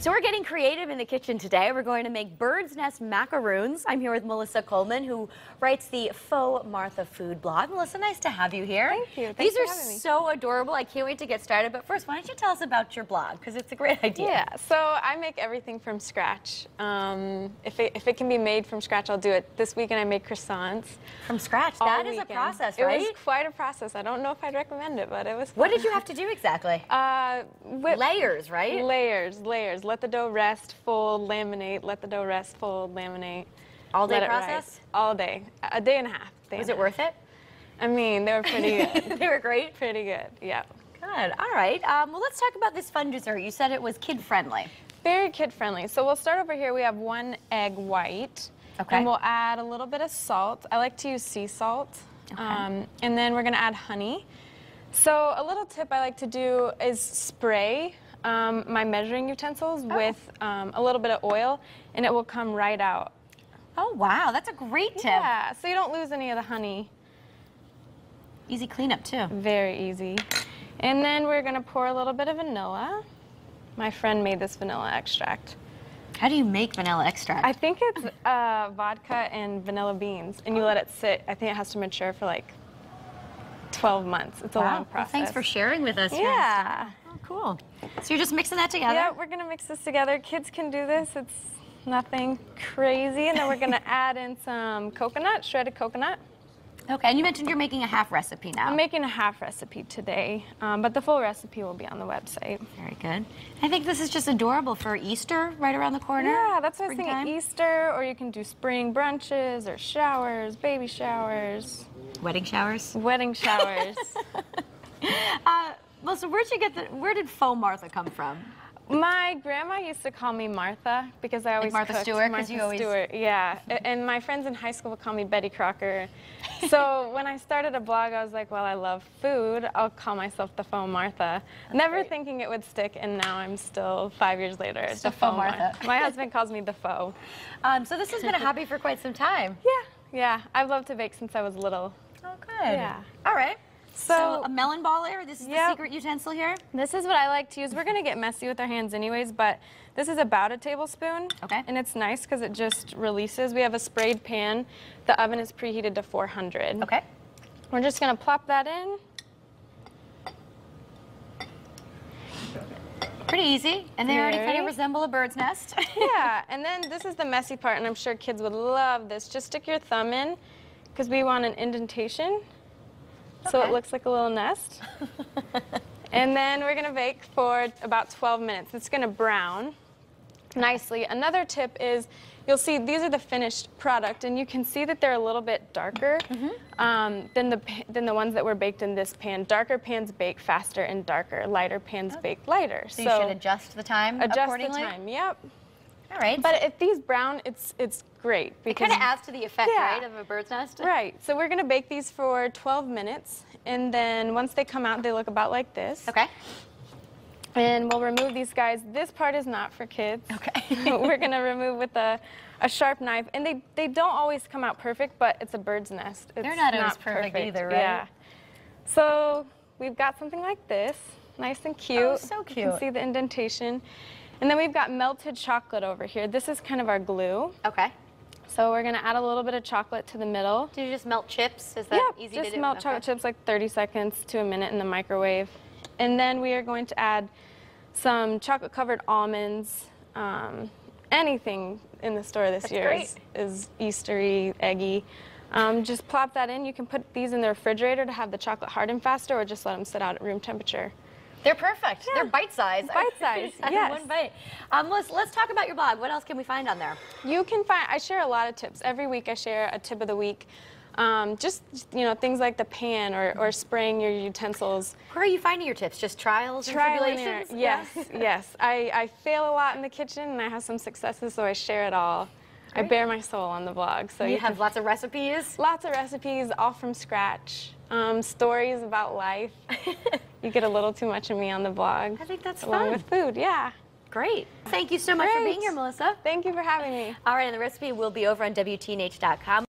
So we're getting creative in the kitchen today. We're going to make bird's nest macaroons. I'm here with Melissa Coleman, who writes the Faux Martha Food Blog. Melissa, nice to have you here. Thank you. These are so adorable. I can't wait to get started. But first, why don't you tell us about your blog? Because it's a great idea. Yeah, so I make everything from scratch. If it can be made from scratch, I'll do it. This weekend I made croissants. From scratch? That is a process, right? It was quite a process. I don't know if I'd recommend it, but it was fun. What did you have to do exactly? Layers, right? Layers. Let the dough rest, fold, laminate. Let the dough rest, fold, laminate. All day process? All day. A day and a half. Was it worth it? I mean, they were pretty good. They were great? Pretty good, yeah. Good. All right. Well, let's talk about this fun dessert. You said it was kid-friendly. Very kid-friendly. So we'll start over here. We have 1 egg white. Okay. And we'll add a little bit of salt. I like to use sea salt. Okay. And then we're going to add honey. So a little tip I like to do is spray my measuring utensils with a little bit of oil, and it will come right out. Oh, wow. That's a great tip. Yeah, so you don't lose any of the honey. Easy cleanup, too. Very easy. And then we're going to pour a little bit of vanilla. My friend made this vanilla extract. How do you make vanilla extract? I think it's vodka and vanilla beans, and you let it sit. I think it has to mature for like 12 months. It's a long process. Well, thanks for sharing with us. Yeah. Oh, cool. So you're just mixing that together? Yeah, we're going to mix this together. Kids can do this. It's nothing crazy. And then we're going to add in some coconut, shredded coconut. Okay, and you mentioned you're making a half recipe now. I'm making a half recipe today, but the full recipe will be on the website. Very good. I think this is just adorable for Easter right around the corner. Yeah, that's what I was thinking. Easter, or you can do spring brunches or showers, baby showers. Wedding showers? Wedding showers. Well, so where did Faux Martha come from? My grandma used to call me Martha because I always Martha cooked. Stewart, Martha Stewart, yeah. And my friends in high school would call me Betty Crocker. So when I started a blog, I was like, well, I love food. I'll call myself the Faux Martha. Never thinking it would stick, and now I'm still 5 years later. It's the Faux Martha. My husband calls me the Faux. So this has been a hobby for quite some time. Yeah. I've loved to bake since I was little. Oh, good. Yeah. All right. So a melon baller, this is the secret utensil here? This is what I like to use. We're going to get messy with our hands anyways, but this is about a tablespoon. Okay. And it's nice because it just releases. We have a sprayed pan. The oven is preheated to 400. Okay. We're just going to plop that in. Pretty easy. And they already kind of resemble a bird's nest. Yeah. And then this is the messy part, and I'm sure kids would love this. Just stick your thumb in because we want an indentation. So it looks like a little nest. And then we're going to bake for about 12 minutes. It's going to brown nicely. Another tip is you'll see these are the finished product, and you can see that they're a little bit darker than the ones that were baked in this pan. Darker pans bake faster and darker. Lighter pans bake lighter. So you should adjust the time accordingly? Adjust the time, yep. All right. But if these brown, it's great. It kind of adds to the effect, right, of a bird's nest? Right. So we're going to bake these for 12 minutes. And then once they come out, they look about like this. Okay. And we'll remove these guys. This part is not for kids. Okay. We're going to remove with a sharp knife. And they don't always come out perfect, but it's a bird's nest. They're not always perfect either, right? Yeah. So we've got something like this. Nice and cute. Oh, so cute. You can see the indentation. And then we've got melted chocolate over here. This is kind of our glue. Okay. So we're going to add a little bit of chocolate to the middle. Do you just melt chips? Is that easy to do? Just melt chocolate chips like 30 seconds to a minute in the microwave. And then we are going to add some chocolate-covered almonds. Anything in the store this year is Eastery, eggy. Just plop that in. You can put these in the refrigerator to have the chocolate harden faster, or just let them sit out at room temperature. They're perfect. Yeah. They're bite-sized. Bite-sized, yes. One bite. Let's talk about your blog. What else can we find on there? You can find, I share a lot of tips. Every week I share a tip of the week. Just, things like the pan or spraying your utensils. Where are you finding your tips? Just trials and tribulations? Yes, yes. I fail a lot in the kitchen, and I have some successes, so I share it all. Great. I bare my soul on the blog. So you have lots of recipes? Lots of recipes, all from scratch. Stories about life. You get a little too much of me on the blog. I think that's along fun. with food, yeah. Great. Thank you so much for being here, Melissa. Thank you for having me. All right, and the recipe will be over on WTNH.com.